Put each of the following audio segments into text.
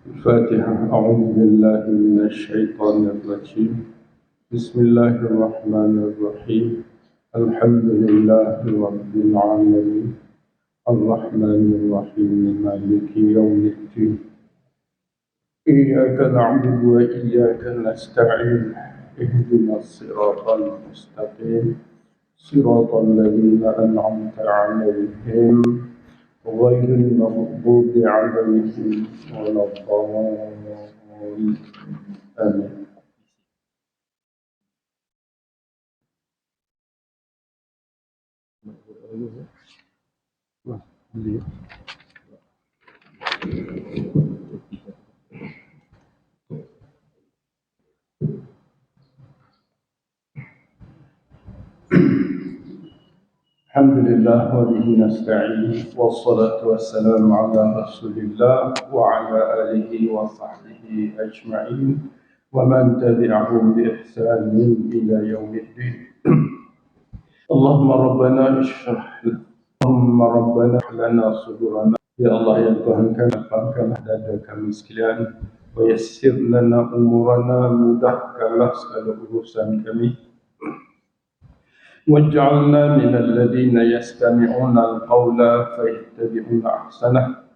الفاتحة. أعوذ بالله من الشيطان الرجيم. بسم الله الرحمن الرحيم. الحمد لله رب العالمين الرحمن الرحيم مالك يوم الدين. إياك نعبد وإياك نستعين. اهدنا الصراط المستقيم صراط الذين أنعمت عليهم غير المغضوب عليهم ولا الضالين. آمين. الحمد لله وبه نستعين والصلاة والسلام على رسول الله وعلى آله وصحبه أجمعين ومن تبعهم بإحسان إلى يوم الدين. اللهم ربنا لنا صدورنا. Ya Allah, ya Tuhan kami, lapangkanlah dada kami sekalian, wa yassir lana umurana, mudahkanlah segala urusan kami. Waj'alna minal ladzina yastami'una al-qawla fayattabi'una ahsanah.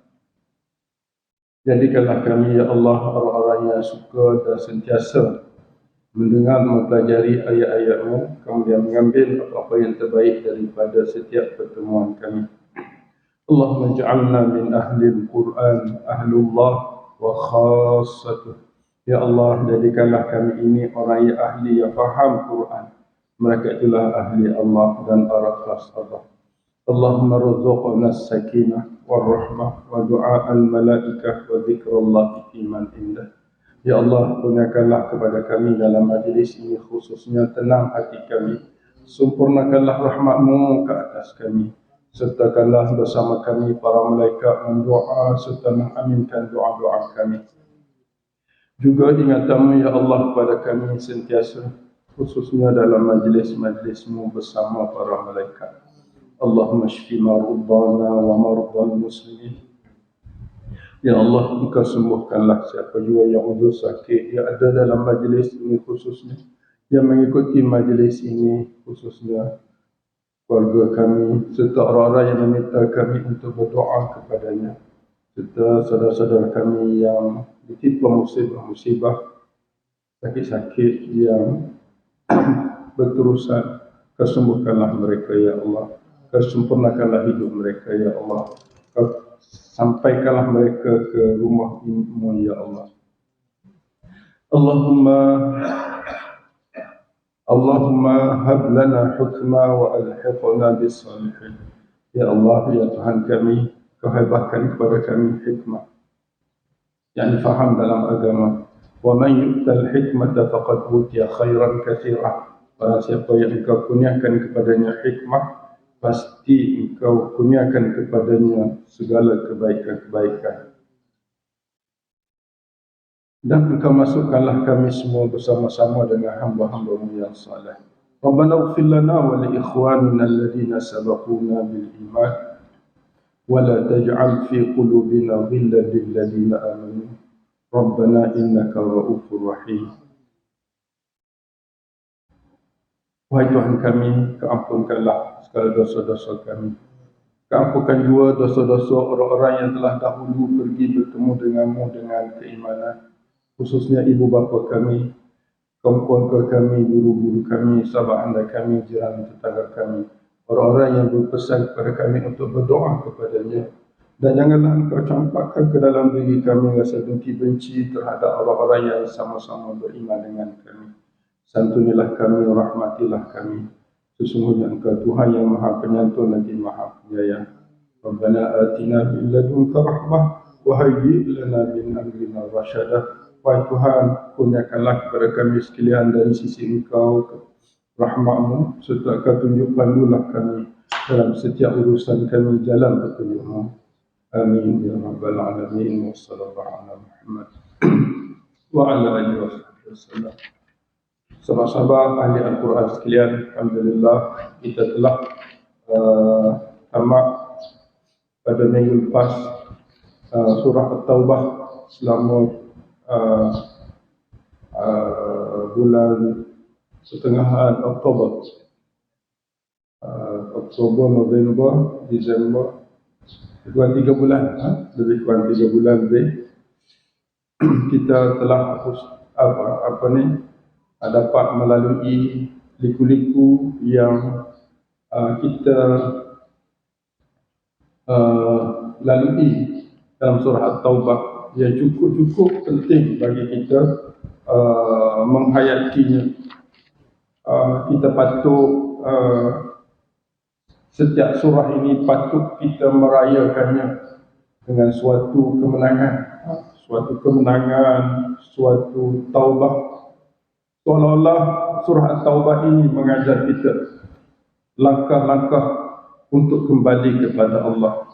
Jadikanlah kami, ya Allah, orang-orang yang suka dan sentiasa mendengar, mempelajari ayat-ayat-Mu, kemudian mengambil apa-apa yang terbaik daripada setiap pertemuan kami. Allahumma ja'alna min ahli al-Quran, ahlullah wa khassatuh. Ya Allah, jadikanlah kami ini orang yang ahli, yang faham Quran. Mereka itulah ahli Allah dan para khas Allah. Allahumma rzuqna as-sakinah war-rahmah wa du'a al-malaikah wa zikrullah fi man indah. Ya Allah, kurniakanlah kepada kami dalam majlis ini khususnya tenang hati kami. Sempurnakanlah rahmat-Mu ke atas kami. Sertakanlah bersama kami para malaikat mendoa serta mengaminkan doa-doa kami. Juga ingatan-Mu, ya Allah, kepada kami sentiasa, khususnya dalam majlis-majlis-Mu bersama para malaikat. Allahumma shfi marudana wa marudal muslimin. Ya Allah, Engkau sembuhkanlah siapa jua yang uzur sakit yang ada dalam majlis ini khususnya, yang mengikuti majlis ini khususnya keluarga kami, serta orang-orang yang meminta kami untuk berdoa kepadanya, serta saudara-saudara kami yang ditimpa musibah-musibah, sakit-sakit yang berterusan. Kesembuhkanlah mereka, ya Allah. Kesempurnakanlah hidup mereka, ya Allah. Sampaikanlah mereka ke rumah-Mu, ya Allah. Allahumma hab lana hukma wa alhiqna bis salihin. Ya Allah, ya Tuhan kami, Kau hebahkan kepada kami hikmah yang faham dalam agama. Wa man yu'tal hikmata faqad utiya khairan katsira. Barang siapa yang Engkau kurniakan kepadanya hikmah, pasti Engkau kurniakan kepadanya segala kebaikan-kebaikan. Dan Engkau masukkanlah kami semua bersama-sama dengan hamba-hamba-Mu yang saleh. Rabbana ighfir lana wa li ikhwanina alladhina sabaquna bil iman wa la taj'al fi qulubina ghillan lil ladzina amanu Rabbana innaka ra'ufur rahim. Wahai Tuhan kami, keampunkanlah segala dosa-dosa kami. Keampunkan juga dosa-dosa orang-orang yang telah dahulu pergi bertemu denganmu dengan keimanan, khususnya ibu bapa kami, kaum-kaum kami, guru-guru kami, sahabat anda kami, jiran tetangga kami, orang-orang yang berpesan kepada kami untuk berdoa kepadanya. Dan janganlah Engkau campakkan ke dalam diri kami rasa dengki benci terhadap orang-orang yang sama-sama beriman dengan kami. Santunilah kami, rahmatilah kami. Sesungguhnya Engkau Tuhan yang Maha Penyantun lagi Maha Penyayang. Rabbana atina min ladunka rahmah wa hayyi' lana min amrina rasyadah. Wahai Tuhan, kurniakanlah kepada kami sekalian dari sisi Engkau rahmat-Mu, serta Kau tunjuk pandulah kami dalam setiap urusan kami jalan petunjuk-Mu. Amin ya rabbal alamin. Wassallallahu ala Muhammad wa ala alihi wasallam. Sahabat-sahabat ahli Al-Quran sekalian, alhamdulillah kita telah tamat pada minggu lepas surah At-Taubah selama bulan pertengahan Oktober, November, Disember, kurang 3 bulan, lebih kurang 3 bulan lebih, kita telah dapat melalui liku-liku yang kita lalui dalam surah At-Taubah yang cukup penting bagi kita menghayatinya. Kita patut setiap surah ini patut kita merayakannya dengan suatu kemenangan, suatu taubah. Seolah-olah surah At-Taubah ini mengajar kita langkah-langkah untuk kembali kepada Allah.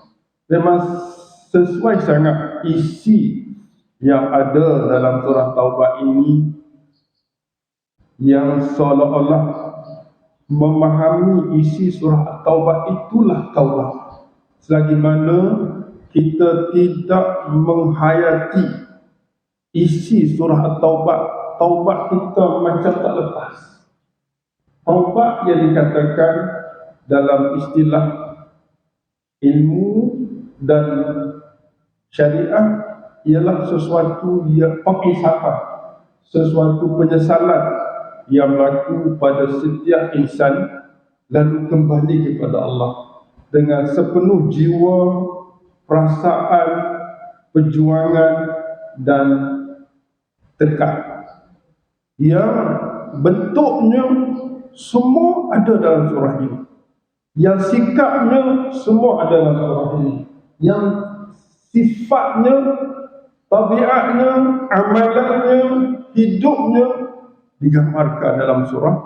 Memang sesuai sangat isi yang ada dalam surah Taubah ini, yang seolah-olah memahami isi surah Taubah itulah taubah. Selagi mana kita tidak menghayati isi surah Taubah, taubat kita macam tak lepas. Taubat yang dikatakan dalam istilah ilmu dan syariah ialah sesuatu yang pengisafan, sesuatu penyesalan yang berlaku pada setiap insan lalu kembali kepada Allah dengan sepenuh jiwa, perasaan, perjuangan dan tekad yang bentuknya semua ada dalam surah ini, yang sikapnya semua ada dalam surah ini, yang sifatnya, tabiatnya, amalannya, hidupnya digambarkan dalam surah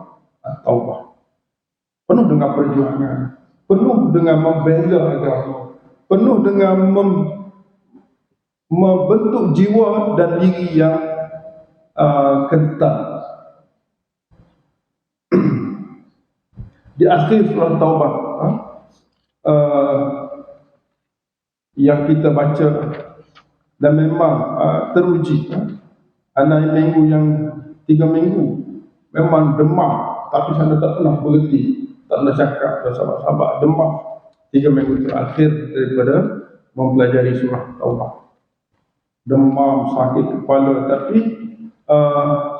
At-Taubah. Penuh dengan perjuangan, penuh dengan membela agama, penuh dengan membentuk jiwa dan diri yang kental. Di akhir surah Taubah yang kita baca dan memang teruji, anak minggu yang 3 minggu memang demam, tapi saya tak pernah berhenti, tak pernah cakap dengan sahabat-sahabat, demam 3 minggu terakhir daripada mempelajari surah Taubah. Demam, sakit kepala, tapi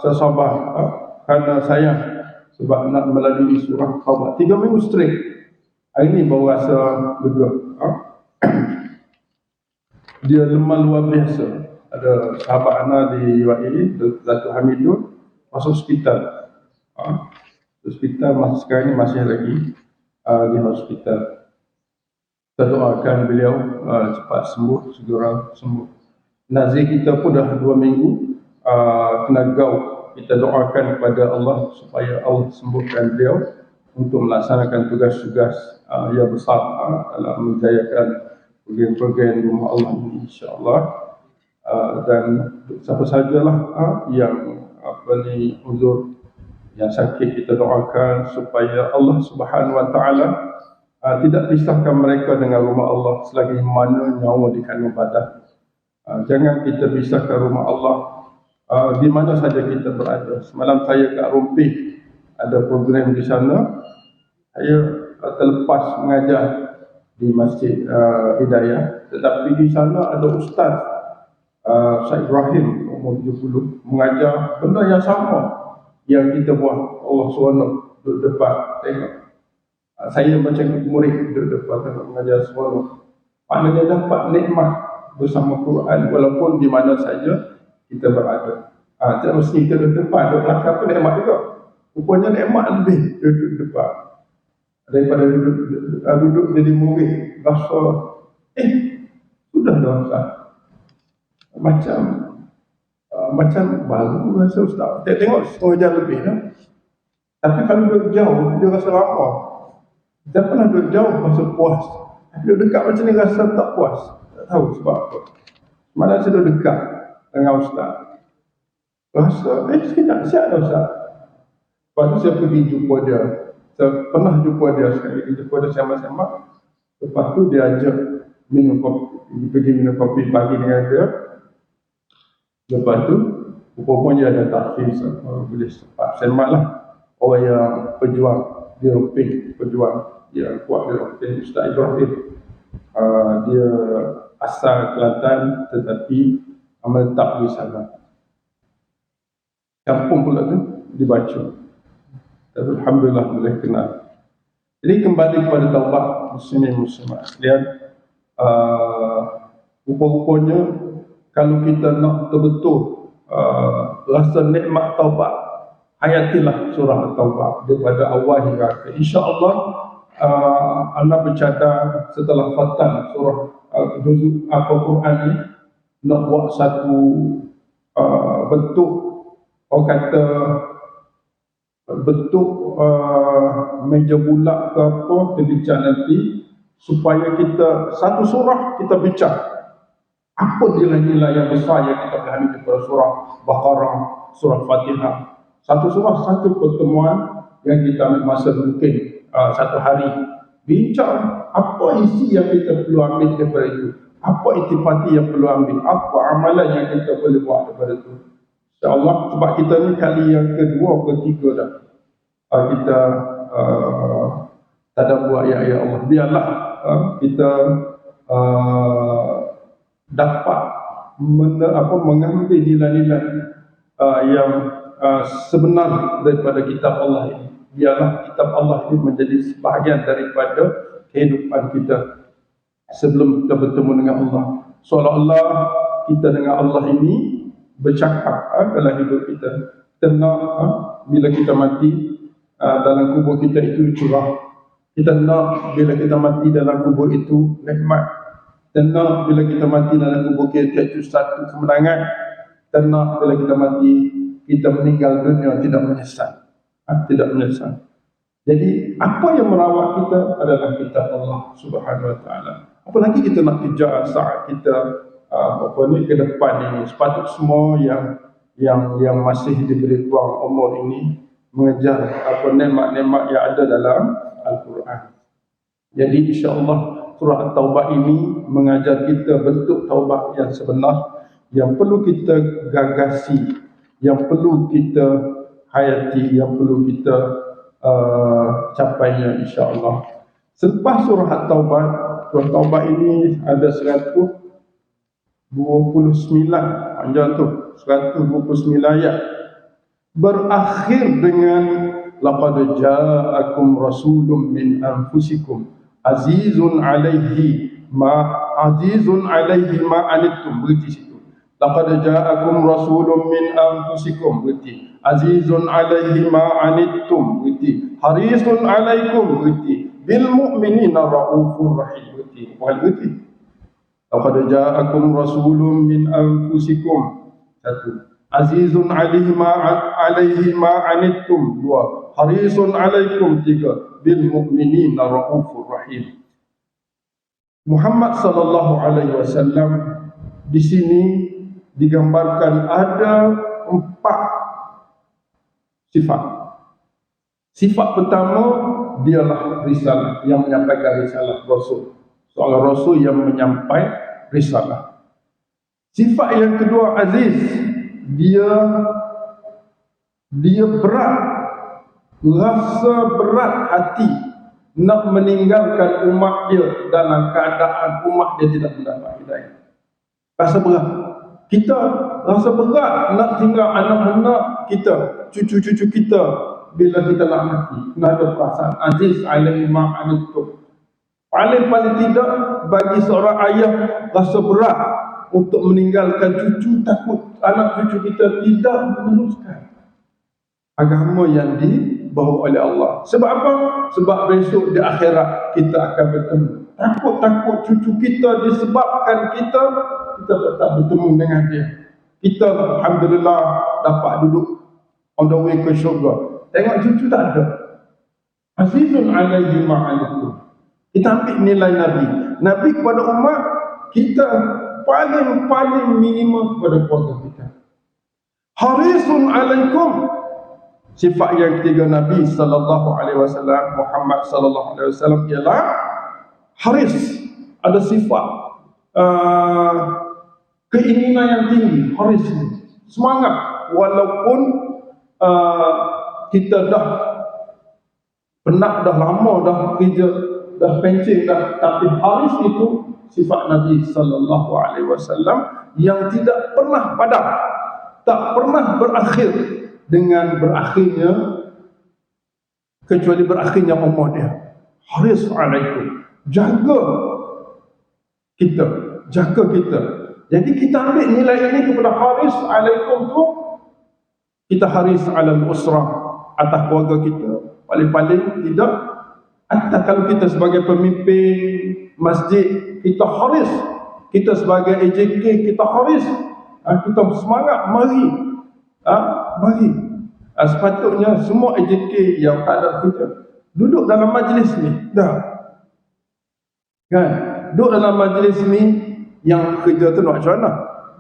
saya sabar kerana sayang, sebab nak melalui surah Taubah 3 minggu straight. Hari ni baru rasa lega. Dia lemah luar biasa. Ada sahabat anak di UAE, Datuk Hamidun, masuk hospital. Hospital sekarang ni masih lagi di hospital. Kita doakan beliau cepat sembuh, segera sembuh. Nazir kita pun dah 2 minggu kena gaul. Kita doakan kepada Allah supaya Allah sembuhkan beliau untuk melaksanakan tugas-tugas yang besar dalam menjayakan program-program rumah Allah ini, insya-Allah. Dan siapa sajalah yang uzur, yang sakit, kita doakan supaya Allah Subhanahu Wa Taala tidak pisahkan mereka dengan rumah Allah selagi mana nyawa di kandung badan. Jangan kita pisahkan rumah Allah di mana saja kita berada. Semalam saya kat Rumpih, ada program di sana. Saya terlepas mengajar di Masjid Hidayah, tetapi di sana ada Ustaz Syed Ibrahim, umur 70, mengajar benda yang sama yang kita buat. Allah SWT duduk depan tengok. Saya macam murid duduk depan tengok mengajar SWT. Maknanya dapat nikmat bersama Quran walaupun di mana saja kita berada. Tak mesti kita duduk depan, duduk belakang pun nikmat juga. Rupanya nikmat lebih duduk depan daripada duduk jadi murid. Rasa sudah dah Ustaz, macam baru rasa Ustaz. Tengok setengah jam lebih dah. Tapi kalau duduk jauh dia rasa lama. Kita pernah duduk jauh rasa puas, tapi duduk dekat macam ni rasa tak puas. Tak tahu sebab apa. Malah saya duduk dekat dengan Ustaz, rasa sekejap siap dah Ustaz. Lepas tu saya pergi jumpa dia. Saya pernah jumpa dia sekali, jumpa dia sembang-sembang. Lepas tu dia ajak minum kopi, pergi minum kopi pagi dengan dia. Lepas tu rupanya ada tahfiz, boleh sempat semak lah. Orang yang pejuang di Romping, pejuang yang kuat di Romping, Ustaz Ibrahim. Dia asal Kelantan tetapi menetap di sana. Kampung pula tu dibaca. Tapi alhamdulillah boleh kenal. Jadi kembali kepada taubat muslimin muslimat sekalian, rupa-rupanya kalau kita nak betul-betul rasa nikmat taubat, hayatilah surah At-Taubah daripada awal hingga akhir. InsyaAllah anda bercadang setelah khatam surah juzuk Al-Quran ni nak buat satu bentuk, orang kata bentuk meja bulat ke apa, kita bincang nanti, supaya kita satu surah kita bincang apa nilai-nilai yang besar yang kita pelajari daripada surah Baqarah, surah Fatihah. Satu surah, satu pertemuan yang kita ambil masa mungkin satu hari bincang apa isi yang kita perlu ambil daripada itu, apa itipati yang perlu ambil, apa amalan yang kita boleh buat daripada itu. InsyaAllah, sebab kita ni kali yang kedua ke ketiga dah kita tadabbur ayat-ayat Allah. Biarlah kita dapat mengambil nilai-nilai yang sebenar daripada kitab Allah ini. Biarlah kitab Allah ini menjadi sebahagian daripada kehidupan kita sebelum kita bertemu dengan Allah. Seolah-olah kita dengan Allah ini bercakap dalam hidup kita. Tenang bila kita mati, dalam kubur kita itu curah. Kita nak bila kita mati dalam kubur itu nikmat. Tenang bila kita mati dalam kubur kita itu satu kemenangan. Tenang bila kita mati, kita meninggal dunia tidak menyesal. Tidak menyesal. Jadi apa yang merawat kita adalah kitab Allah Subhanahu Wa Taala. Apalagi kita nak kejar saat kita ke depan ini. Sepatutnya semua yang masih diberi ruang umur ini mengejar nikmat-nikmat yang ada dalam Al-Quran. Jadi insya-Allah surah At-Taubah ini mengajar kita bentuk taubat yang sebenar, yang perlu kita gagasi, yang perlu kita hayati, yang perlu kita capainya insya-Allah. Selepas surah At-Taubah, surah Taubah ini ada 129 panjang tu, 129 ayat. Berakhir dengan laqad ja'akum rasulun min anfusikum azizun 'alaihi ma anittum. Berhenti situ. Laqad ja'akum rasulun min anfusikum. Berhenti. Azizun 'alaihi ma anittum. Berhenti. Harisun 'alaikum. Berhenti. Bil mu'minina raufur rahim. Berhenti. Laqad ja'akum rasulun min anfusikum. Satu. Azizun 'alaihi ma anittum. Dua. Harisun 'alaikum. Tiga. Bil mu'minina raufur rahim. Muhammad sallallahu alaihi wasallam di sini digambarkan ada 4 sifat. Sifat pertama, dialah risalah, yang menyampaikan risalah, rasul. Seorang rasul yang menyampaikan risalah. Sifat yang kedua, aziz. Dia berat, rasa berat hati nak meninggalkan umat dia dalam keadaan umat dia tidak mendapat hidayah. Rasa berat. Kita rasa berat nak tinggal anak-anak kita, cucu-cucu kita bila kita nak mati. Nak ada perasaan aziz alaihi ma anittum. Paling tidak bagi seorang ayah rasa berat untuk meninggalkan cucu, takut anak cucu kita tidak meneruskan agama yang dibawa oleh Allah. Sebab apa? Sebab besok di akhirat kita akan bertemu. Takut cucu kita disebabkan kita tak bertemu dengan dia. Kita alhamdulillah dapat duduk on the way ke syurga. Tengok cucu tak ada. Azizun alaihi ma anittum. Kita ambil nilai Nabi. Nabi kepada umat, kita paling minimum kepada keluarga kita. Harisun alaikum. Sifat yang ketiga Nabi sallallahu alaihi wasallam, Muhammad sallallahu alaihi wasallam ialah haris. Ada sifat keinginan yang tinggi, haris. semangat walaupun kita dah penat, dah lama, dah kerja, dah pencing dah, tapi Haris itu sifat Nabi sallallahu alaihi wasallam yang tidak pernah padam, tak pernah berakhir dengan berakhirnya, kecuali berakhirnya umur dia. Haris alaikum, jaga kita, jaga kita. Jadi kita ambil nilai ini kepada Haris alaikum tu, kita haris alal usrah, atas keluarga kita. Paling-paling tidak, atau kalau kita sebagai pemimpin masjid, kita haris. Kita sebagai AJK, kita haris. Kita semangat, mari. Mari. Sepatutnya semua AJK yang tak ada kerja duduk dalam majlis ni. Dah. Kan? Duduk dalam majlis ni, yang kerja tu nak macam mana?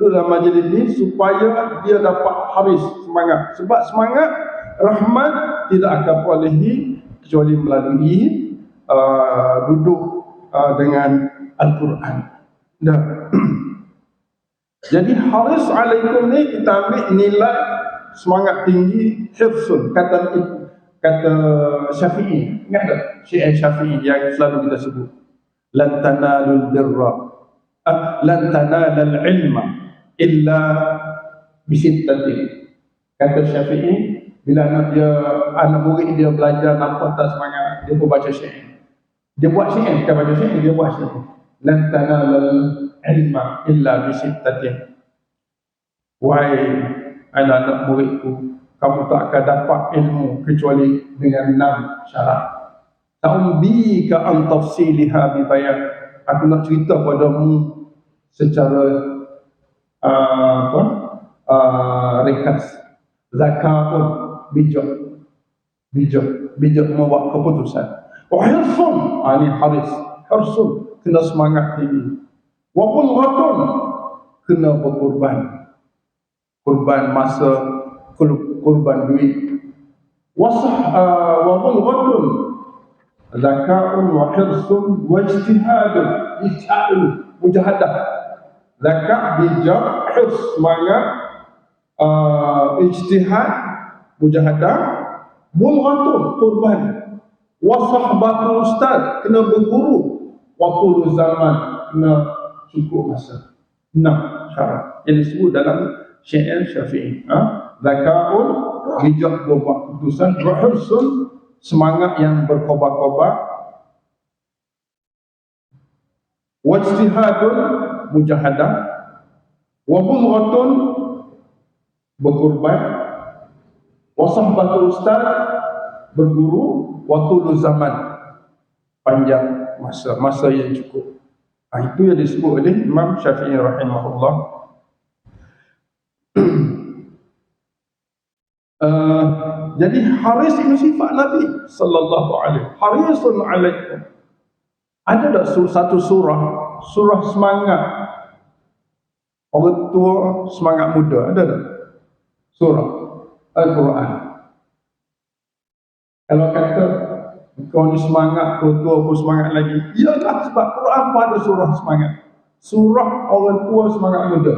Duduk dalam majlis ni supaya dia dapat haris, semangat. Sebab semangat, rahmat tidak akan perolehi kecuali melalui duduk dengan Al-Quran. Dah. Jadi haris alaikum ni kita ambil nilai semangat tinggi, hifsun, kata Syafi'i. Ingat tak syair Syafi'i yang selalu kita sebut? Lan tanalul birra, lan tanalul ilma illa bisittatin. Kata Syafi'i, bila anak murid dia belajar nampak tak semangat, dia pun baca syair. Dia buat syair, bukan baca syair, dia buat syair. Lan tanalul ilma illa bisittatin. Wahai anak-anak muridku, kamu tak akan dapat ilmu kecuali dengan 6 syarat. Ta'umbika an tafsiliha bi bayan. Aku nak cerita padamu secara ringkas. Zakatun, bijak membuat keputusan. Wa hirsun, ini haris. Hirsun, kena semangat tinggi. Wa qulghatun, kena berkorban. Korban masa, korban duit. Wa qulghatun, zakatun wa hirsun wa ijtihadun. Ijtihadun, mujahadah. Zakat, bijak, hirs, semangat, ijtihad, mujahadah, bulghatun, korban, wasahbatul ustaz, kena berguru, waktu zaman, kena cukup masa. 6 syarat yang disebut dalam syair Syafi'i. Zakatun, bijak berbuat keputusan, hirsun, semangat yang berkobar-kobar, wajtihadun, mujahadah, wa bulghatun, berkorban, wasahbatul ustaz, berguru, waktu zaman, panjang masa yang cukup. Itu yang disebut oleh Imam Syafi'i rahimahullah. Jadi haris itu sifat Nabi sallallahu alaihi. Harisun alaikum. Ada tak satu surah semangat orang tua, semangat muda? Ada tak? Surah Al-Quran. Kalau kata kau ni semangat, tua-tua pun semangat lagi. Iyalah, sebab Quran pun ada surah semangat. Surah orang tua, semangat muda.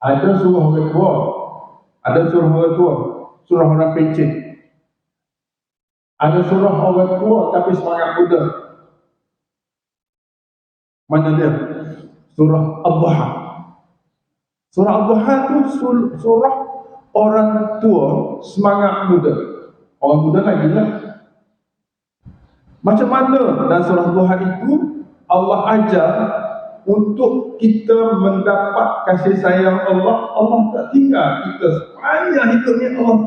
Ada surah orang tua, ada surah orang tua, surah orang pencet. Ada surah orang tua tapi semangat muda. Mana dia? Surah Ad-Duha. Surah Ad-Duha tu surah orang tua semangat muda. Orang muda lagi lah. Macam mana dalam surah Ad-Duha itu Allah ajar untuk kita mendapat kasih sayang Allah. Allah tak tinggal kita sepanjang hidup ni. Allah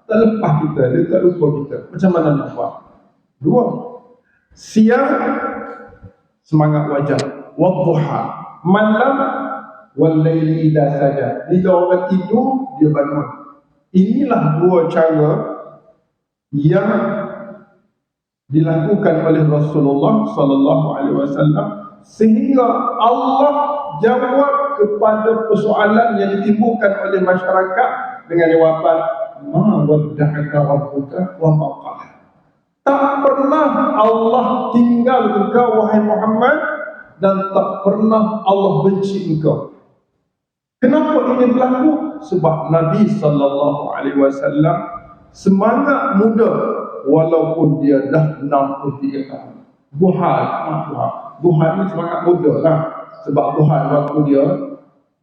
tak lepas kita, dia tak lupa kita. Macam mana nak buat? 2. Siang semangat wajar, wadduha, malam wal-laili idza saja. Bila orang tidur dia bangun. Inilah 2 cara yang dilakukan oleh Rasulullah sallallahu alaihi wasallam sehingga Allah jawab kepada persoalan yang ditimbulkan oleh masyarakat dengan jawapan ma wadda'aka rabbuka wa ma qala. Tak pernah Allah tinggal engkau wahai Muhammad, dan tak pernah Allah benci engkau. Kenapa ini berlaku? Sebab Nabi sallallahu alaihi wasallam semangat muda walaupun dia dah 63 tahun. Buhal, Buhal ni semangat muda lah. Sebab Buhal waktu dia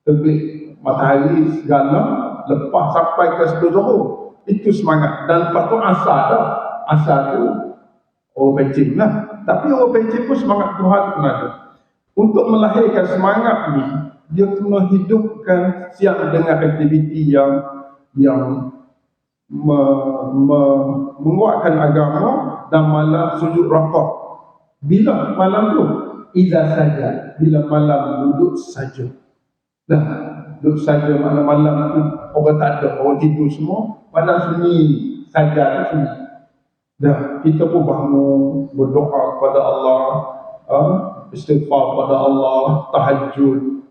terbit matahari segala lepas sampai ke 10 Zuhur. Itu semangat. Dan lepas tu asar dah. Asar tu orang pencing lah. Tapi orang pencing pun semangat Tuhan pun ada. Untuk melahirkan semangat ni, dia kena hidupkan siang dengan aktiviti yang menguatkan agama dan malam sujud rakaat. Bila malam tu? Iza saja. Bila malam duduk saja. Dah, duduk saja malam-malam tu orang tak ada, orang tidur semua, malam sunyi saja sunyi. Dah, kita pun bangun berdoa kepada Allah, istighfar kepada Allah, tahajud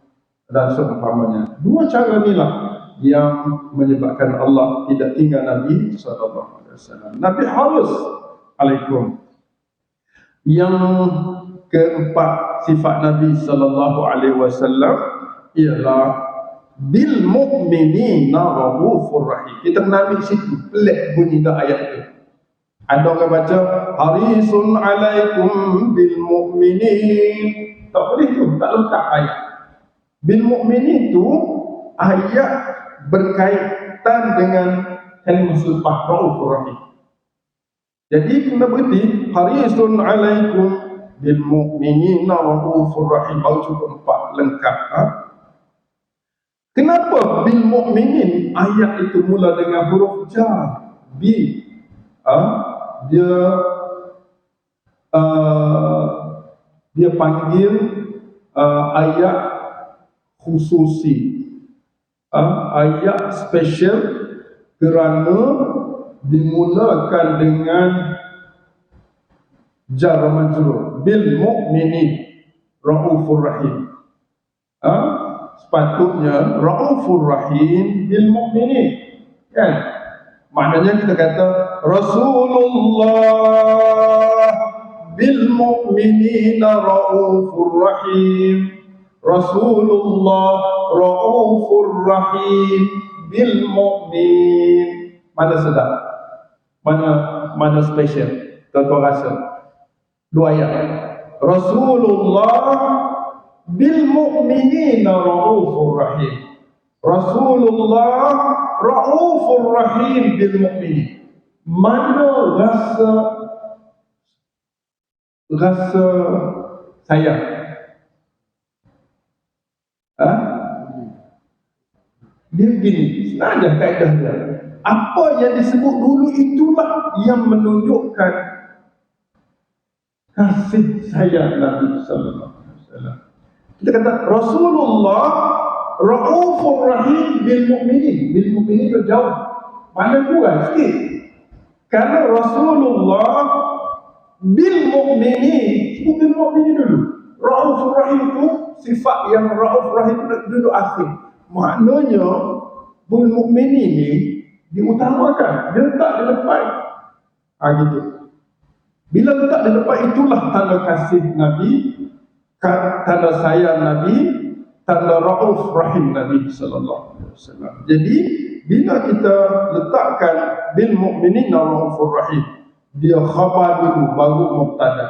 dan seumpamanya. Dua cara inilah yang menyebabkan Allah tidak tinggal Nabi SAW. Nabi harus alaikum. Yang keempat sifat Nabi SAW ialah bil mu'minina raufur rahim. Kita kena ambil situ, pelik bunyi dah ayat tu. Ada orang baca harisun alaikum bil mu'minin. Tak boleh tu, tak lengkap ayat. Bil mu'minin tu ayat berkaitan dengan kalimah selepas raufur rahim. Jadi kena berhenti harisun alaikum bil mu'minina raufur rahim. Baru cukup 4 lengkap. Kenapa bil mu'minin ayat itu mula dengan huruf jar? Bi. Dia panggil ayat khususi, ayat special kerana dimulakan dengan jar majrur bil mu'minin raufur rahim. Sepatutnya raufur rahim bil mu'minin, kan? Maknanya kita kata Rasulullah bil mu'minina raufur rahim. Rasulullah raufur rahim bil mu'min. Mana sedap? Mana special? Tuan-tuan rasa? Dua ayat. Rasulullah bil mu'minina raufur rahim. Rasulullah raufur rahim bil mu'minin. Mana rasa sayang? Dia begini, senang kaedah dia. Apa yang disebut dulu itulah yang menunjukkan kasih sayang Nabi sallallahu alaihi wasallam. Kita kata Rasulullah raufur rahim bil mu'minin. Bil mu'minin itu jauh, mana kurang sikit. Kalau Rasulullah bil mu'minin, bil mu'minin dulu. Raufur rahim itu sifat yang raufur rahim itu duduk akhir. Maknanya bil mu'minin ni diutamakan, dia letak di depan. Gitu. Bila letak di depan, itulah tanda kasih Nabi, tanda sayang Nabi, tanda rauf rahim Nabi sallallahu alaihi wasallam. Jadi bila kita letakkan bil mu'minina raufur rahim, dia khabar dulu baru mubtada.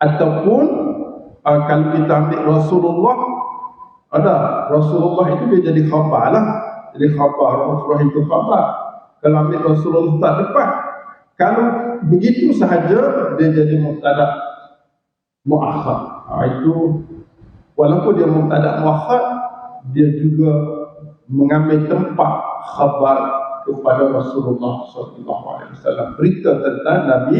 Ataupun kalau kita ambil Rasulullah, Rasulullah itu dia jadi khabar lah. Jadi khabar raufur rahim itu khabar. Kalau ambil Rasulullah tak tepat. Kalau begitu sahaja dia jadi mubtada muakhar. Itu walaupun dia mubtada muakhar, dia juga mengambil tempat khabar kepada Rasulullah sallallahu alaihi wasallam. Berita tentang Nabi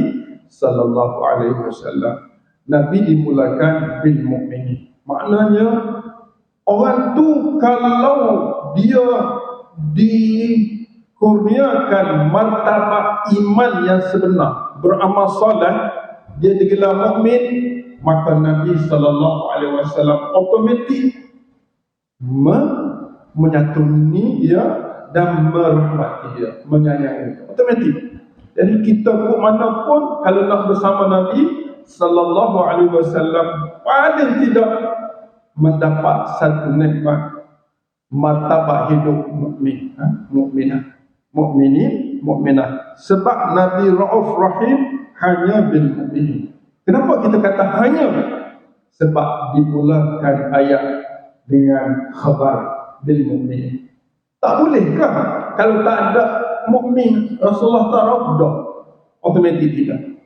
sallallahu alaihi wasallam. Nabi dimulakan bil mu'minin. Maknanya orang tu kalau dia dikurniakan martabat iman yang sebenar, beramal soleh, dia digelar mukmin, maka Nabi sallallahu alaihi wasallam otomatik menyatuni dia dan merahmati dia, menyayangi dia. Otomatik. Jadi kita pun mana pun kalau nak bersama Nabi sallallahu alaihi wasallam, paling tidak mendapat satu nikmat martabat hidup mukmin, mukminah. Sebab Nabi Rauf Rahim hanya bil mukminin. Kenapa kita kata hanya? Sebab dimulakan ayat dengan khabar bil mukminin. Tak bolehkah kalau tak ada mukmin Rasulullah tak Rauf dah? Automatik tidak.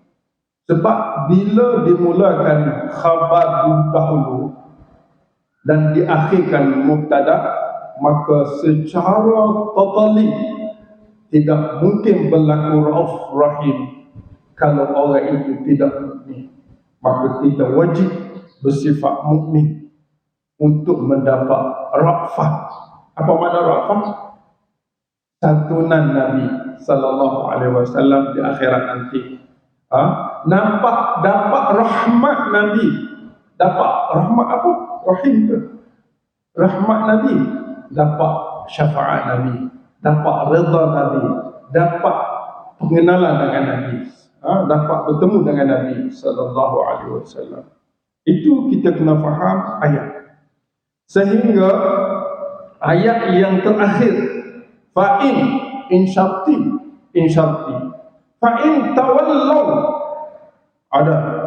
Sebab bila dimulakan khabar dahulu dan diakhirkan mubtada, maka secara totally tidak mungkin berlaku Rauf Rahim kalau orang itu tidak mukmin. Maka kita wajib bersifat mukmin untuk mendapat rafah. Apa makna rafah? Santunan Nabi sallallahu alaihi wasallam di akhirat nanti. Dapat rahmat Nabi. Dapat rahmat apa? Rahim tu. Rahmat Nabi, dapat syafaat Nabi, dapat redha Nabi, dapat pengenalan dengan Nabi, dapat bertemu dengan Nabi sallallahu alaihi wasallam. Itu kita kena faham ayat. Sehingga ayat yang terakhir, fa'in in syarti, fa'in tawallaw, ada.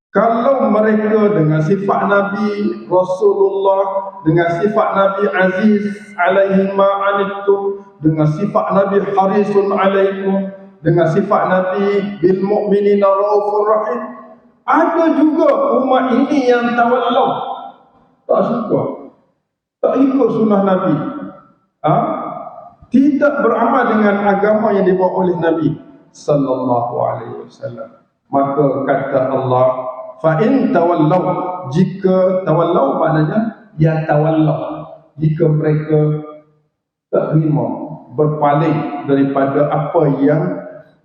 Kalau mereka dengan sifat Nabi Rasulullah, dengan sifat Nabi Aziz alaihi ma'anittum, dengan sifat Nabi Harisun alaikum, dengan sifat Nabi bil mu'minina raufur rahim, ada juga umat ini yang tawallaw, tak suka, tak ikut sunnah Nabi, tidak beramal dengan agama yang dibawa oleh Nabi sallallahu alaihi wasallam. Maka kata Allah, fa in tawallaw, jika tawallaw maknanya ya tawallaw, jika mereka tak terima, berpaling daripada apa yang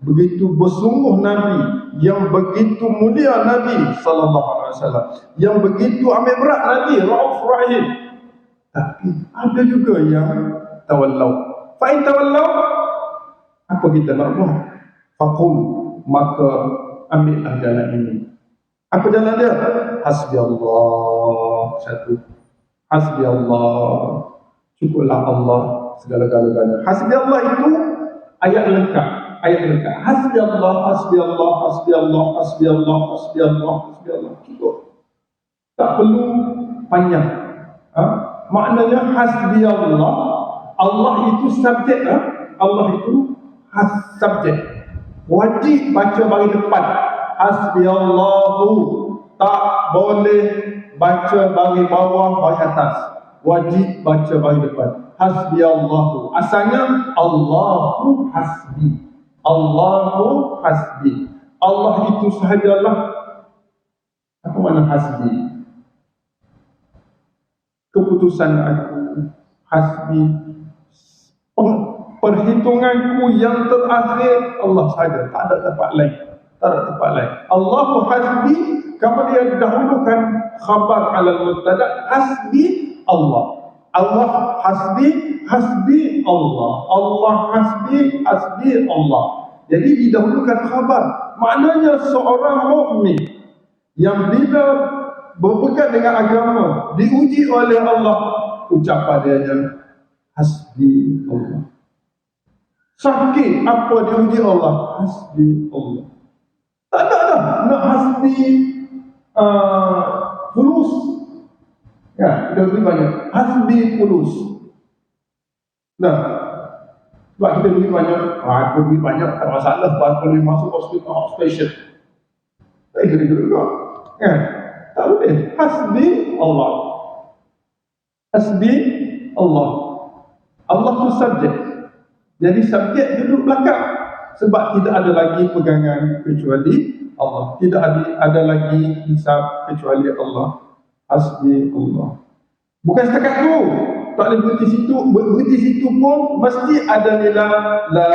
begitu bersungguh Nabi, yang begitu mulia Nabi sallallahu alaihi wasallam, yang begitu ambil berat Nabi Rauf Rahim. Tapi ada juga yang tawallaw. Fa in tawallaw, apa kita nak buat? Faqul, maka ambillah jalan ini. Apa jalan dia? Hasbi Allah. Satu, hasbi Allah, cukuplah Allah segala-galanya. Hasbi Allah itu ayat lengkap. Hasbi Allah, hasbi Allah, hasbi Allah, hasbi Allah, hasbi Allah, hasbi Allah. Cukup. Tak perlu panjang. Maknanya hasbi Allah. Allah itu subjek. Allah itu subjek. Wajib baca bagi depan. Hasbi Allahu, tak boleh baca bagi bawah, bagi atas. Wajib baca bagi depan. Hasbi Allahu. Asalnya Allahu hasbi. Allahu hasbi. Allah itu sahajalah. Apa makna hasbi? Keputusan aku, hasbi. Perhitunganku yang terakhir Allah sahaja, tak ada tempat lain. Allahu hasbi, kemudian dahulukan khabar alal mubtada, hasbi Allah. Allah hasbi, hasbi Allah. Allah hasbi, hasbi Allah. Jadi didahulukan khabar. Maknanya seorang mukmin yang bila berpegang dengan agama, diuji oleh Allah, ucapan dia hasbi Allah. Sakit, apa diuji Allah? Hasbi Allah. Tak ada nak hasbi fulus. Ya, kita beri banyak hasbi fulus. Nah, sebab kita beri banyak, aku beri banyak tak masalah, baru boleh masuk hospital outpatient. Tak kira juga. Kan? Tak boleh. Hasbi Allah. Hasbi Allah. Allah tu subjek. Jadi subjek duduk belakang. Sebab tidak ada lagi pegangan kecuali Allah. Tidak ada lagi hisab kecuali Allah. Hasbi Allah. Bukan setakat tu. Tak boleh berhenti situ. Berhenti situ pun mesti ada nilai la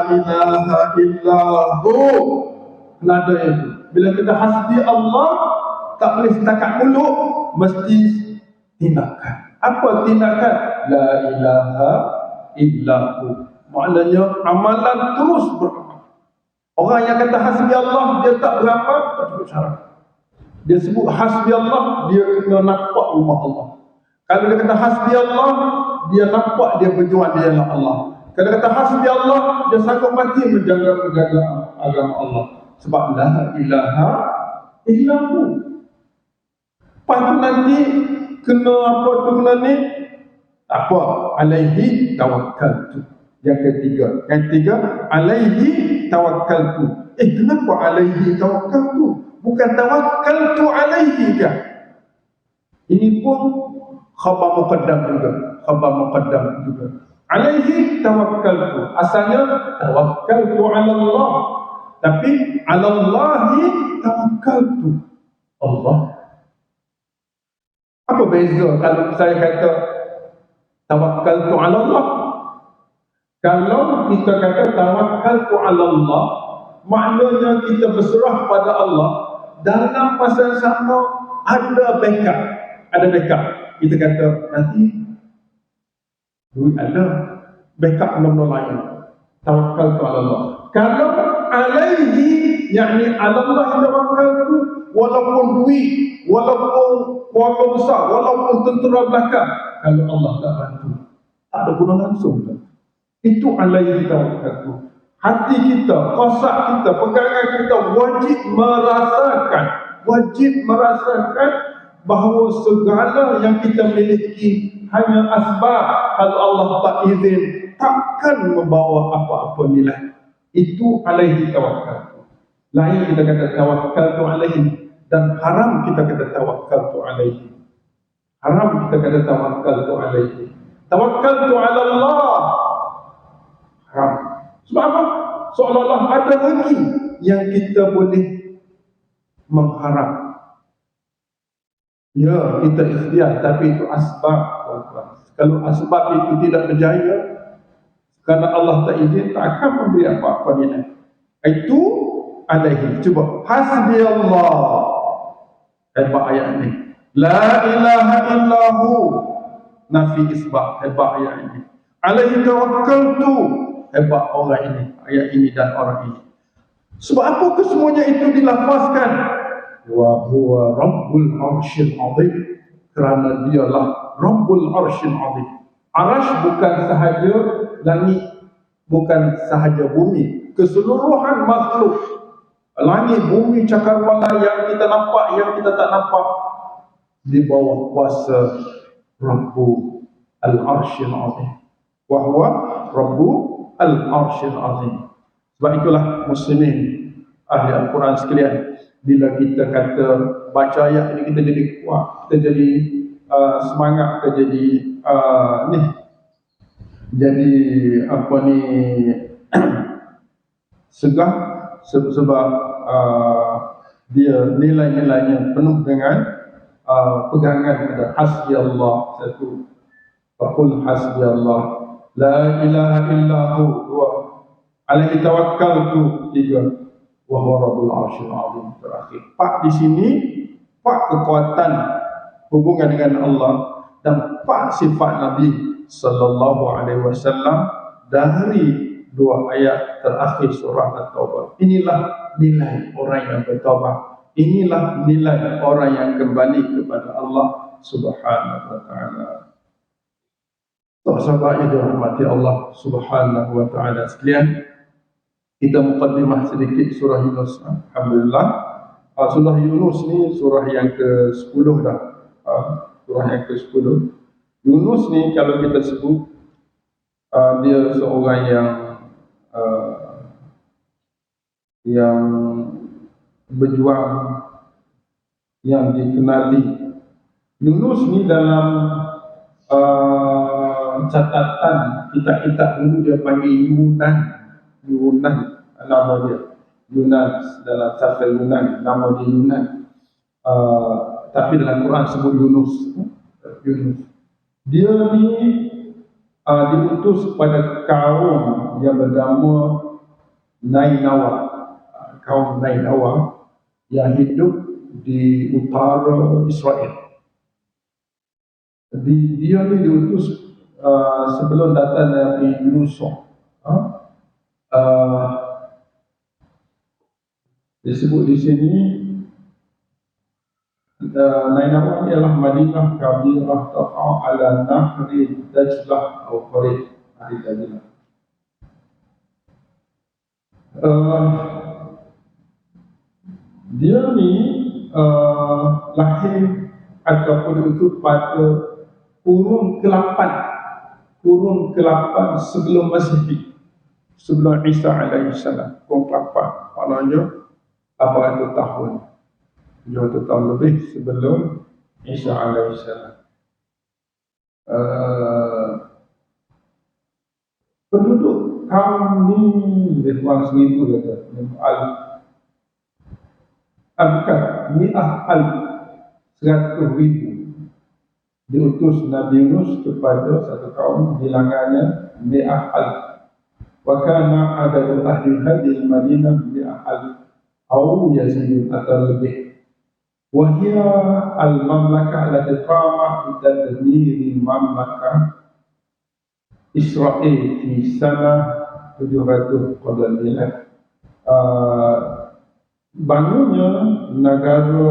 ilaha illahu. Nada itu. Bila kita hasbi Allah, tak boleh setakat mulut, mesti tindakan. Apa tindakan? La ilaha illahu. Maknanya amalan terus beramal. Orang yang kata hasbi Allah, dia tak beramal, tak cukup syarat. Dia sebut hasbi Allah, dia kena nampak rumah Allah. Kalau dia kata hasbi Allah, dia nampak dia berjuang di jalan Allah. Kalau dia kata hasbi Allah, dia sanggup mati menjaga agama Allah. Sebab la ilaha illahu. Lepas tu nanti kena apa tu kena ni? Apa? Alaihi tawakkaltu. Yang ketiga, alaihi tawakkaltu. Kenapa alaihi tawakkaltu? Bukan tawakkaltu alaihi kan? Ini pun khabar muqaddam juga. Alaihi tawakkaltu. Asalnya tawakkaltu ala Allah. Tapi ala Allahi tawakkaltu. Allah. Apa beza kalau saya kata tawakkaltu ala Allah? Kalau kita kata tawakkaltu ala Allah, maknanya kita berserah pada Allah. Dalam masa yang sama ada backup. Kita kata nanti duit ada, backup benda lain. Tawakkaltu ala Allah. Kalau alaihi, yakni ala Allah tawakkaltu, walaupun duit, walaupun keluarga besar, walaupun tentera belakang, kalau Allah tak bantu, tak ada guna langsung. Itu alaihi tawakkaltu. Hati kita, qasak kita, pegangan kita wajib merasakan bahawa segala yang kita miliki hanya asbab. Kalau Allah tak izin, takkan membawa apa-apa nilai. Itu alaihi tawakkaltu. Lain kita kata tawakkaltu alaihi, dan haram kita kata tawakkaltu alaihi. Haram kita kata tawakkaltu alaihi. Tawakkaltu ala Allah haram. Sebab apa? Seolah-olah ada lagi yang kita boleh mengharap. Ya, kita ikhtiar, tapi itu asbab. Kalau asbab itu tidak berjaya, kerana Allah tak izin, tak akan memberi apa-apa nilai. Itu alaihi. Cuba hasbi Allah. Hebat ayat ini. La ilaha illahu. Nafi isbab. Hebat ayat ini. Alaihi tawakkaltu. Hebat orang ini, ayat ini dan orang ini. Sebab apa kesemuanya itu dilafazkan? Wa huwa rabbul arsyil azim. Kerana dialah rabbul arsyil azim. Arash bukan sahaja langit, bukan sahaja bumi, keseluruhan makhluk, langit, bumi, cakrawala yang kita nampak, yang kita tak nampak, di bawah kuasa Rabbu al-arsyil azim. Wa huwa Rabbu al-arsyil azim. Sebab itulah muslimin ahli Al-Quran sekalian, bila kita kata baca ayat ini, kita jadi kuat, kita jadi semangat, kita jadi segah, sebab dia nilai-nilainya penuh dengan pegangan pada hasbi Allah. Satu, faqul hasbi Allah, la ilaha illahu huwa alaihi tawakkaltu. Tiga, wa huwa rabbul arsyil azim. Terakhir, pak di sini, pak kekuatan hubungan dengan Allah, dan pak sifat Nabi sallallahu alaihi wasallam dari dua ayat terakhir surah At-Taubah. Inilah nilai orang yang bertaubat. Inilah nilai orang yang kembali kepada Allah Subhanahu wa taala. Sahabat yang dirahmati Allah Subhanahu wa taala sekalian, kita mukaddimah sedikit surah Yunus. Alhamdulillah, surah Yunus ni surah yang ke-10 dah. Surah yang ke-10. Yunus ni kalau kita sebut, dia seorang yang berjuang, yang dikenali. Yunus ni dalam catatan kitab-kitab dulu dia panggil Yunan nama dia. Yunan, dalam catatan Yunan nama dia Yunan. Tapi dalam Quran sebut Yunus. Dia ni diutus kepada kaum yang bernama Nainawa. Kaum Nainawa yang hidup di utara Israel. Dia ni diutus sebelum datang Nabi Yusuf. Disebut di sini Nainawa ialah Madinah kabirah taqa ala nahri Dajlah atau Qarid Nahri Dajlah. Dia ni lahir ataupun itu pada kurun ke-8 sebelum Masihi, sebelum Isa alaihissalam. Kurun ke-8 maknanya 800 tahun, 700 tahun lebih sebelum Isa alaihissalam. Penduduk kaum ni lebih kurang 1000 kata. Bukan, mi'ah alf, 100,000. Diutus Nabi Yunus kepada satu kaum, bilangannya mi'ah alf. Wa kana adadu ahli hadhihi Madinah mi'ah alf au yazid atau lebih. Wa hiya al-mamlakah allati qamat bi tadmiri mamlakah Israel fi sanah 700 qabla al-milad. Bangunnya negara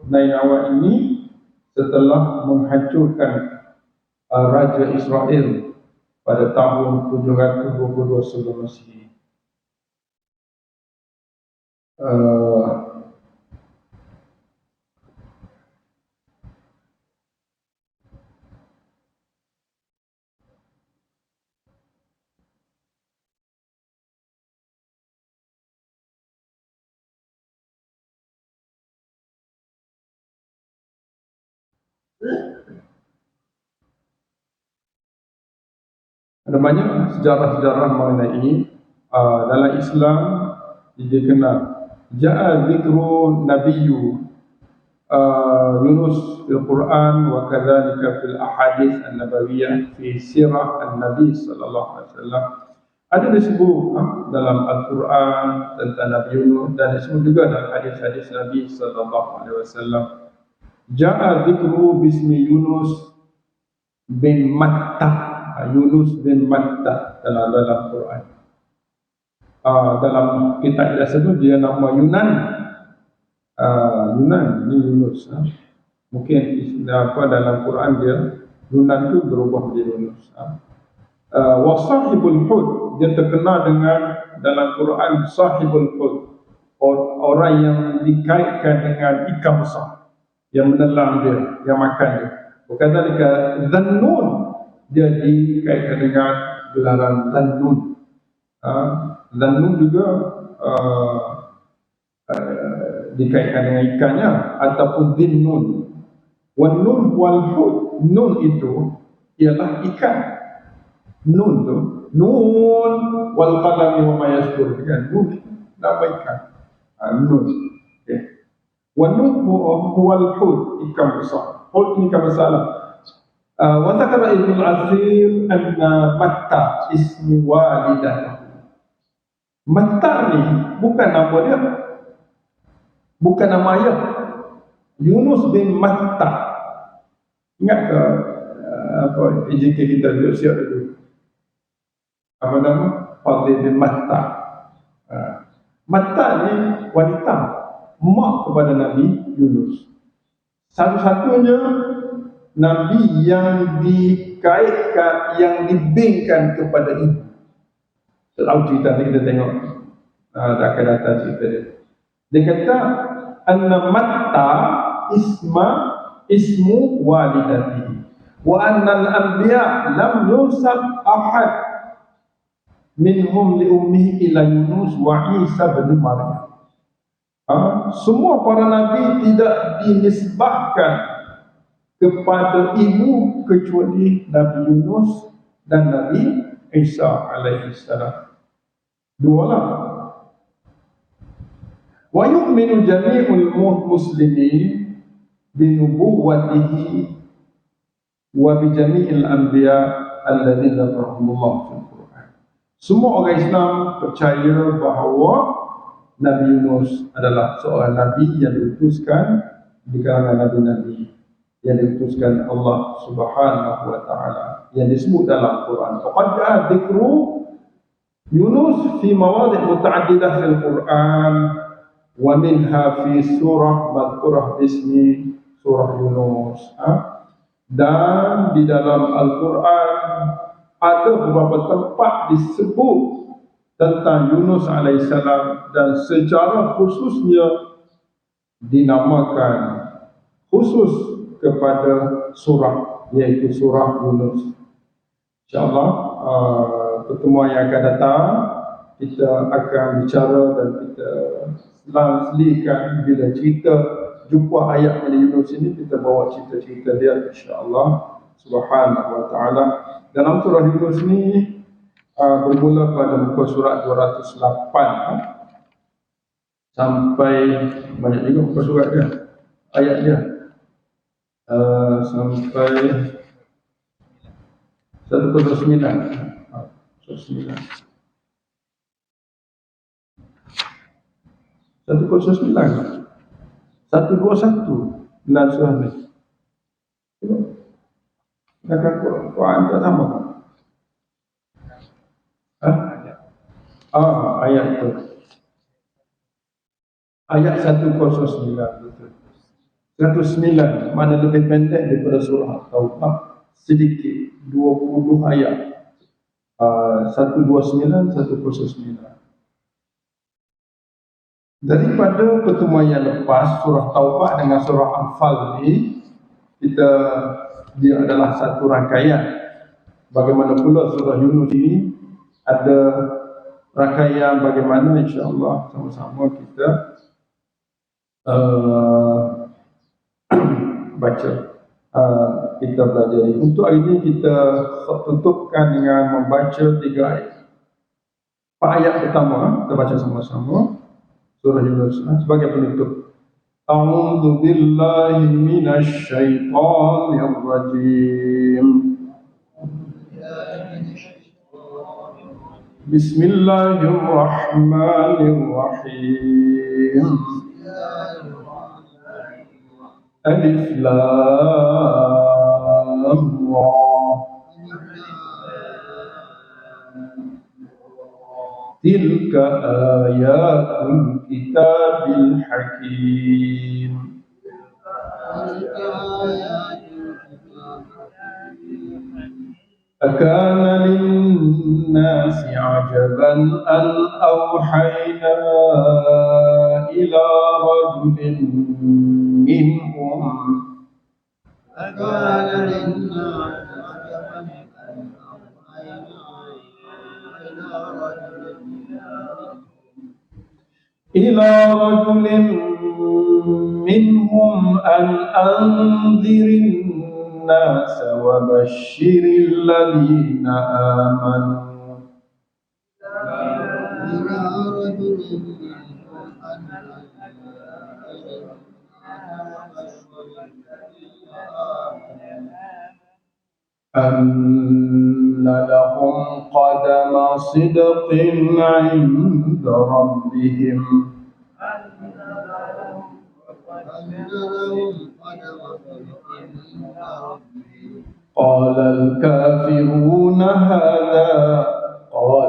Nainawa ini setelah menghancurkan Raja Israel pada tahun 722 sebelum Masihi. Ada banyak sejarah-sejarah mengenai dalam Islam dikenal ja'a dzikru nabiyyu Yunus fil Quran wa kadzalika fil ahadits an-nabawiyyah fi sirah an-nabi sallallahu alaihi wasallam. Ada disebut dalam Al-Quran tentang Nabi Yunus dan disebut juga dalam hadis-hadis Nabi sallallahu alaihi wasallam. Ja'a dzikru bismi Yunus bin Matta, Yunus bin Matta dalam Quran. Dalam kitab tersebut dia nama Yunan. Yunan ni Yunus. Mungkin dalam Quran dia Yunan tu berubah menjadi Yunus. Wa sahibul hud, dia terkenal dengan dalam Quran sahibul hud, orang yang dikaitkan dengan ikan besar, yang menelan dia, yang makan dia. Kadzalika Dhannun, dia dikaitkan dengan gelaran Dhannun. Dhannun juga dikaitkan dengan ikannya, ataupun Dhinnun. Wan nun wal hud, nun itu ialah ikan. Nun tu, nun wal qalami wa ma yastur, kan? Nun nama ikan. Nun. Okay. Wan nun wal hud, ikan besar. Hud ini ikan besar lah. Wa zakara Ibnu al-Athir anna Matta ismu walidah. Matta ni bukan nama dia, bukan nama ayah. Yunus bin Matta. Ingat ke EJK kita dulu siap dulu? Apa nama? Fadli bin Matta. Matta ni wanita, mak kepada Nabi Yunus. Satu-satunya Nabi yang dikaitkan, yang dibingkan kepada ibu. Tahu cerita ni, kita tengok dah akan datang cerita dia. Dia kata anna Matta ismu walidatihi wa anna al-anbiya lam yursal ahad minhum li ummihi ila Yunus wa Isa bin Maryam. Semua para nabi tidak dinisbahkan kepada ibu kecuali Nabi Yunus dan Nabi Isa alaihi salam. Dua lah. Wa yu'minu jami'ul muslimin bi nubuwwatihi wa bi jami'il anbiya alladzina dzakarahumullah fil Quran. Semua orang Islam percaya bahawa Nabi Yunus adalah seorang nabi yang diutuskan di kalangan nabi-nabi yang diutuskan Allah Subhanahu wa taala, yang disebut dalam Quran. Faqad ja'a dzikru Yunus fi mawadhi' muta'addidah fil Quran wa minha fi surah madhkurah bismi surah Yunus. Dan di dalam Al-Quran ada beberapa tempat disebut tentang Yunus alaihissalam dan secara khususnya dinamakan khusus kepada surah, iaitu surah Yunus. InsyaAllah pertemuan yang akan datang kita akan bicara dan kita selang-selikan bila cerita jumpa ayat dari Yunus ini, kita bawa cerita-cerita dia insyaAllah subhanahu wa ta'ala. Dalam surah Yunus ni bermula pada muka surat 208 sampai banyak juga muka surat dia, ayat dia, sampai 109. 109 121 benar surah ni. Akan Quran tak sama kan? Ayat tu. Ayat 109 betul. 109 mana lebih pendek daripada surah Taubah sedikit, 20 ayat. 129, 109. Daripada pertemuan yang lepas, surah Taubah dengan surah Anfal ni dia adalah satu rangkaian. Bagaimana pula surah Yunus ini ada rangkaian bagaimana, insya-Allah sama-sama kita baca, kita pelajari. Untuk hari ini kita tutupkan dengan membaca 3 ayat. 4 ayat pertama kita baca sama-sama surah Yunus sebagai penutup. A'udzu billahi minasy syaithanir rajim. Bismillahirrahmanirrahim. Alif Lam Ra. Tilka ayatul kitabil hakim. Akana linnasi ajaban an awhayna ila rajulin minhum. Akana linnasi ajaban an awhayna إلى رجل منهم أن أنذر الناس وبشر الذين آمنوا. أن لهم قدم صدق عند ربهم. قال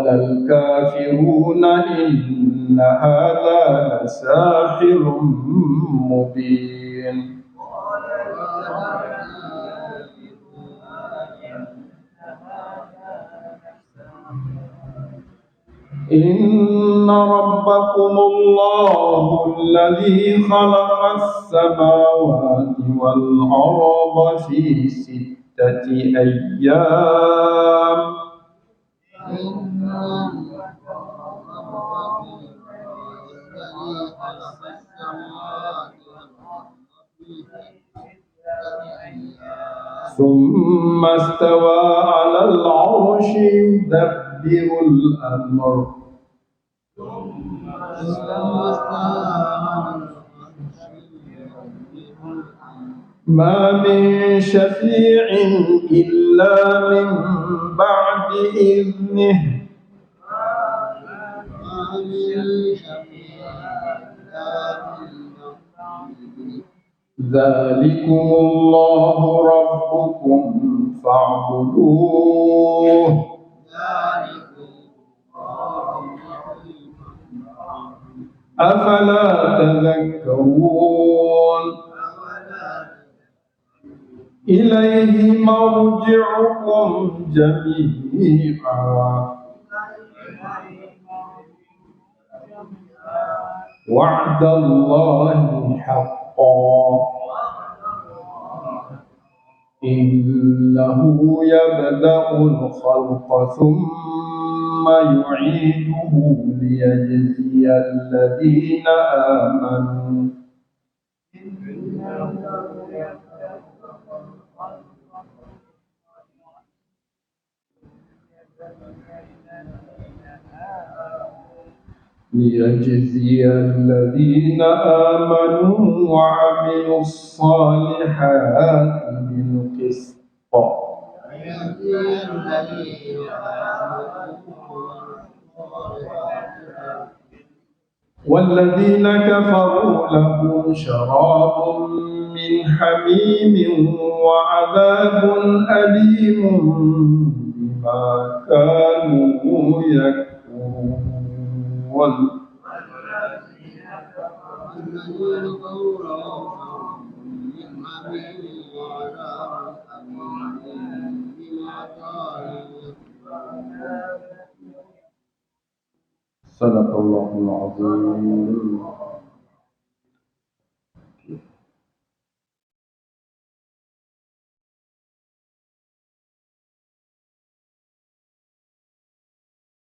الكافرون إن هذا لساحر مبين. إن ربكم الله الذي خلق السماوات والأرض في 6 أيام. ثم استوى على العرش يدبر الأمر. ما من شفيع إلا من بعد إذنه. ذلكم الله ربكم فاعبدوه. أفلا تذكرون. إليه مرجعكم جميعا وعد الله حقا إنه يبدأ الخلق ثم يعيده ليجزي الذين آمنوا وعملوا الصالحات بالقسط والذين كفروا لهم شراب من حميم وعذاب أليم بما كانوا يكفرون صدق الله العظيم.